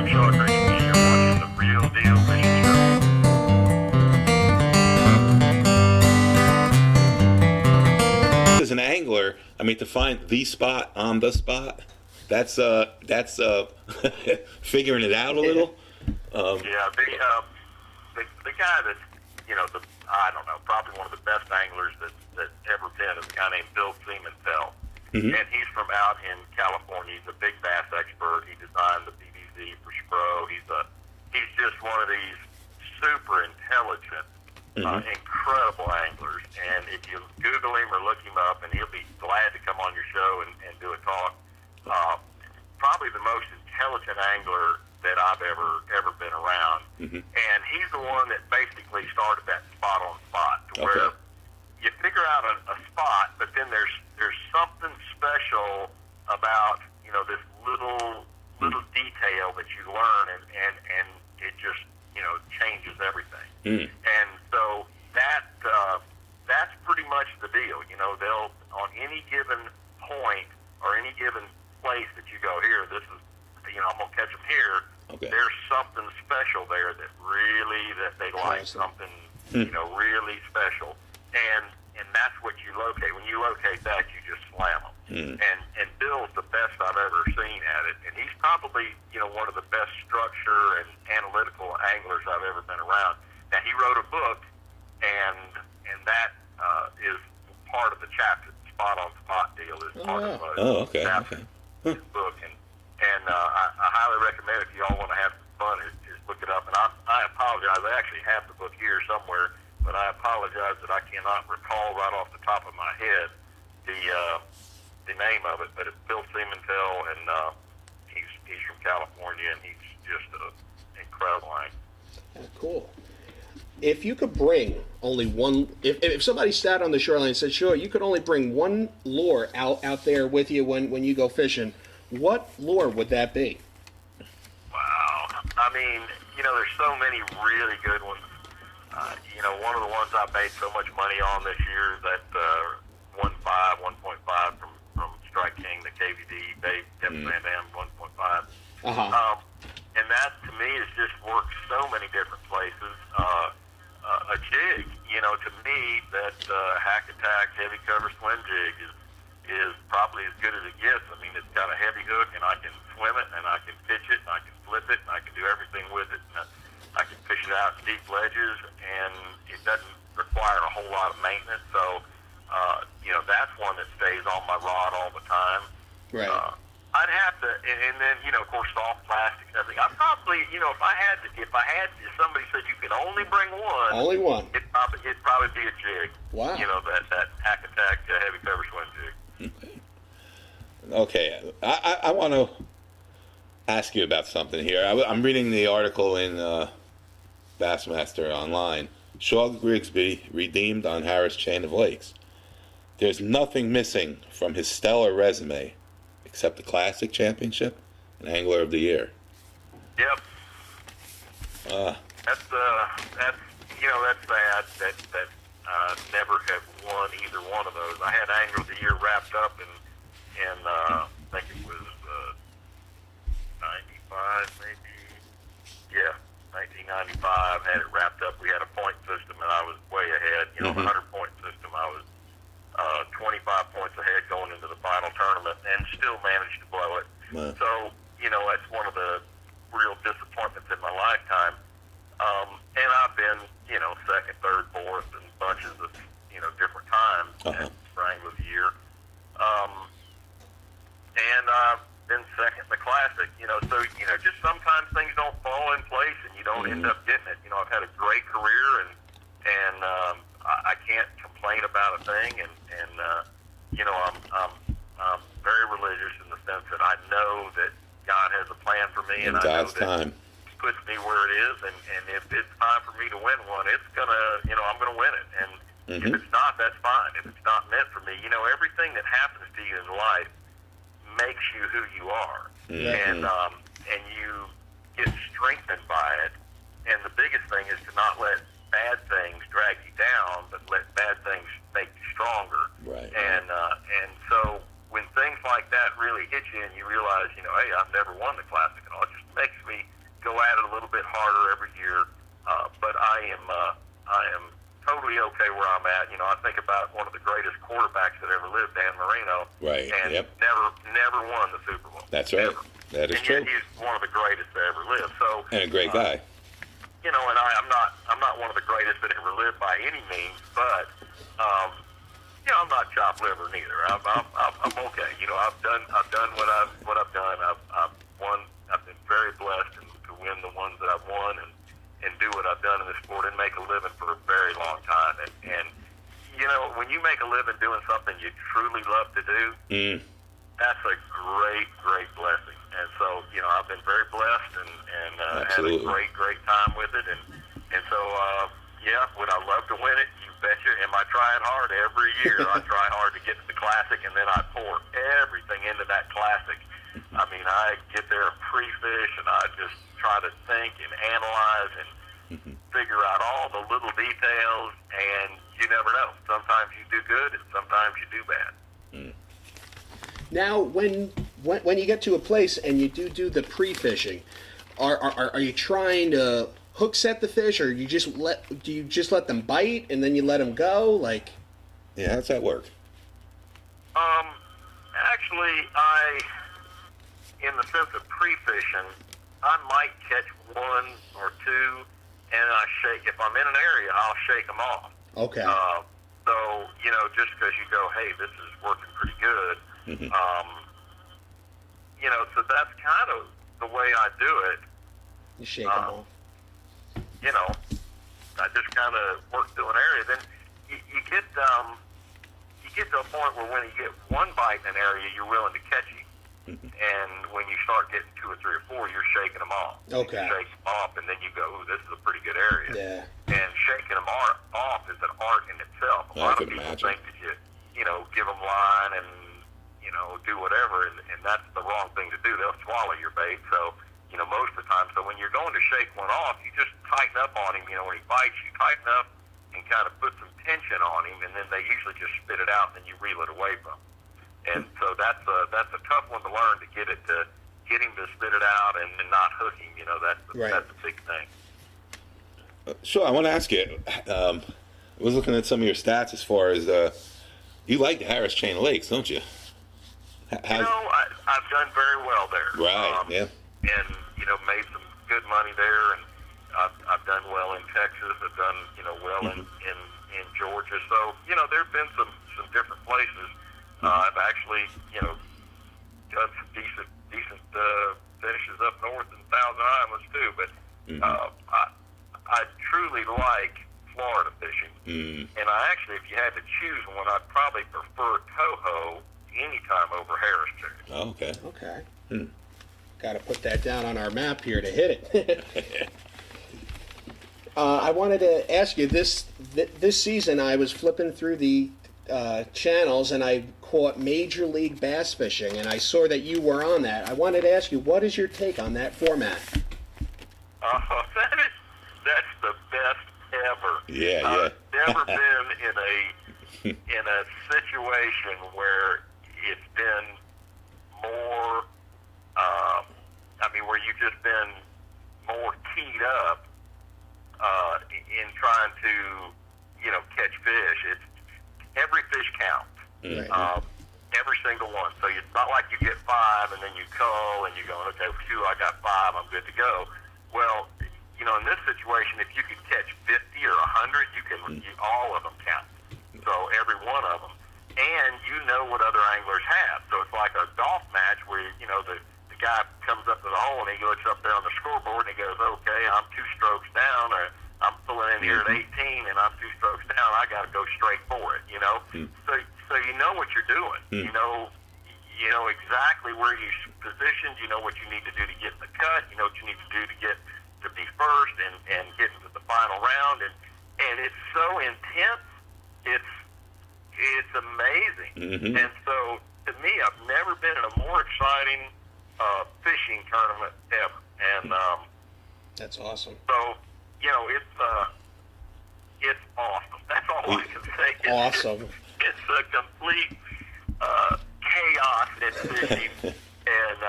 I'm Shaw Grigsby. You're watching the Real Deal Fishing Show. As an angler, I mean, to find the spot on the spot, that's figuring it out a little. Yeah, the guy that, I don't know, probably one of the best anglers that ever been is a guy named Bill Seamanfeld. Mm-hmm. And he's from out in California. He's a big bass expert. He designed the BBZ for Spro. He's just one of these super intelligent, incredible anglers. And if you Google him or look him up, and he'll be glad to come on your show and do a talk. Probably the most intelligent angler that I've ever been around. Mm-hmm. And he's the one that basically started that spot on spot to where you figure out a spot, but then there's something special about this little detail that you learn, and it just changes everything. And so that's pretty much the deal. They'll on any given point or any given place that you go, here, this is I'm gonna catch them here. Okay. There's something special there that they like, something really special, and that's what you locate. When you locate that, you just slam them. And Bill's the best I've ever seen at it, and he's probably one of the best structure and analytical anglers I've ever been around. Now he wrote a book, and that is part of the chapter. Spot on spot deal is part of his book, and I highly recommend, if you all want to have some fun, is look it up. And I apologize. I actually have the book here somewhere, but I apologize that I cannot recall right off the top of my head the name of it. But it's Bill Seamanfeld, and he's from California, and he's just an incredible angler. Cool. If you could bring only one, if somebody sat on the shoreline and said, sure, you could only bring one lure out there with you when you go fishing, what lure would that be? Wow. I mean, there's so many really good ones. One of the ones I made so much money on this year is that 1.5 from Strike King, the KVD, Dave Van Dam 1.5. And that, to me, has just worked so many different places. A jig, to me, that hack attack heavy cover swim jig is probably as good as it gets. I mean, it's got a heavy hook, and I can swim it, and I can pitch it, and I can flip it, and I can do everything with it. And I can fish it out deep ledges, and it doesn't require a whole lot of maintenance. So, that's one that stays on my rod all the time. Right. I'd have to, and then of course, soft plastic and everything. I'd probably, if somebody said you could only bring one, it'd probably be a jig. Wow. That hack attack heavy cover swim jig. Okay. I want to ask you about something here. I'm reading the article in Bassmaster Online. Shaw Grigsby redeemed on Harris Chain of Lakes. There's nothing missing from his stellar resume except the Classic Championship and Angler of the Year. Yep. That's sad that never have won either one of those. I had Angler of the Year wrapped up in I think it was 95 maybe. Yeah, 1995. Had it wrapped up. We had a point system, and I was way ahead. The 100-point system, I was 25 points ahead going into the final tournament, and still managed to blow it. Wow. So, that's one of the real disappointments in my lifetime. And I've been, second, third, fourth, and bunches of, different times for Angler of the Year. And I've been second in the Classic, so, just sometimes things don't fall in place and you don't end up getting it. I've had a great career, and I can't complain about a thing, and I'm very religious in the sense that I know that God has a plan for me, and God's I know that time puts me where it is, and if it's time for me to win one, it's gonna, I'm gonna win it, and if it's not, that's fine. If it's not meant for me, everything that happens to you in life makes you who you are, and you get strengthened by it, and the biggest thing is to not let bad things drag you down, but let bad things make you stronger. Right. And so when things like that really hit you, and you realize, hey, I've never won the Classic, and all, it just makes me That's right. ever. That is and true. Yet he's one of the greatest to ever live. So, And a great guy. You know, and I'm not one of the greatest that ever lived by any means, but you know, I'm not chopped liver neither. I'm okay. You know, I've done what I've done. I've won. I've been very blessed to win the ones that I've won and do what I've done in the sport and make a living for a very long time. And you know, when you make a living doing something you truly love to do, that's a great blessing. And so, you know, I've been very blessed and had a great time with it. And so, yeah, would I love to win it? You betcha. Am I trying hard every year? I try hard to get to the Classic, and then I pour everything into that Classic. I mean, I get there pre-fish, and I just try to think and analyze and figure out all the little details, and you never know. Sometimes you do good, and sometimes you do bad. Now, when you get to a place and you do the pre-fishing, are you trying to hook set the fish, or do you just let them bite and then you let them go? Like, yeah, how's that work? Actually, in the sense of pre-fishing, I might catch one or two, and I shake. If I'm in an area, I'll shake them off. Okay. So, you know, just because you go, hey, this is working pretty good, you know, so that's kind of the way I do it. You shake them off. You know, I just kind of work through an area. Then you get to a point where when you get one bite in an area, you're willing to catch it. And when you start getting two or three or four, you're shaking them off. Okay. You shake them off, and then you go, ooh, this is a pretty good area. Yeah. And shaking them off is an art in itself. A lot of people think that you know, give them line and, you know, do whatever, and that's the wrong thing to do. They'll swallow your bait. So, you know, most of the time, so when you're going to shake one off, you just tighten up on him. You know, when he bites, you tighten up and kind of put some tension on him, and then they usually just spit it out, and then you reel it away from him. And so that's a tough one to learn, to get him to spit it out and not hook him. You know, that's a big thing. Sure, I want to ask you. I was looking at some of your stats as far as you like the Harris Chain of Lakes, don't you? You know, I've done very well there. Right. Yeah. And you know, made some good money there, and I've done well in Texas. I've done, you know, well in Georgia. So, you know, there've been some different places. I've actually, you know, done some decent finishes up north in Thousand Islands too. But I truly like Florida fishing, and I actually, if you had to choose one, I'd probably prefer Toho anytime over Harris Chain. Oh, okay. Okay. Got to put that down on our map here to hit it. I wanted to ask you, this season I was flipping through the channels and I caught Major League Bass Fishing, and I saw that you were on that. I wanted to ask you, what is your take on that format? That's the best ever. Yeah. I've never been in a situation where it's been more. Where you've just been more keyed up in trying to, you know, catch fish. It's every fish counts. Every single one. So it's not like you get 5 and then you cull and you're going, okay, phew, I got 5, I'm good to go. Well, you know, in this situation, if you could catch 50 or 100, all of them count. So every one of them. And you know what other anglers have. So it's like a golf match where, you know, the guy comes up to the hole and he looks up there on the scoreboard and he goes, okay, I'm 2 strokes down, or I'm pulling in here at 18 and I'm 2 strokes down. I got to go straight for it, you know. So you know what you're doing. You know exactly where you're positioned. You know what you need to do to get in the cut. You know what you need to do to be first and get into the final round. And it's so intense. It's amazing. And so to me, I've never been in a more exciting fishing tournament ever. And that's awesome. So, you know, it's awesome. That's all I can say. Awesome. It's a complete chaos in fishing, and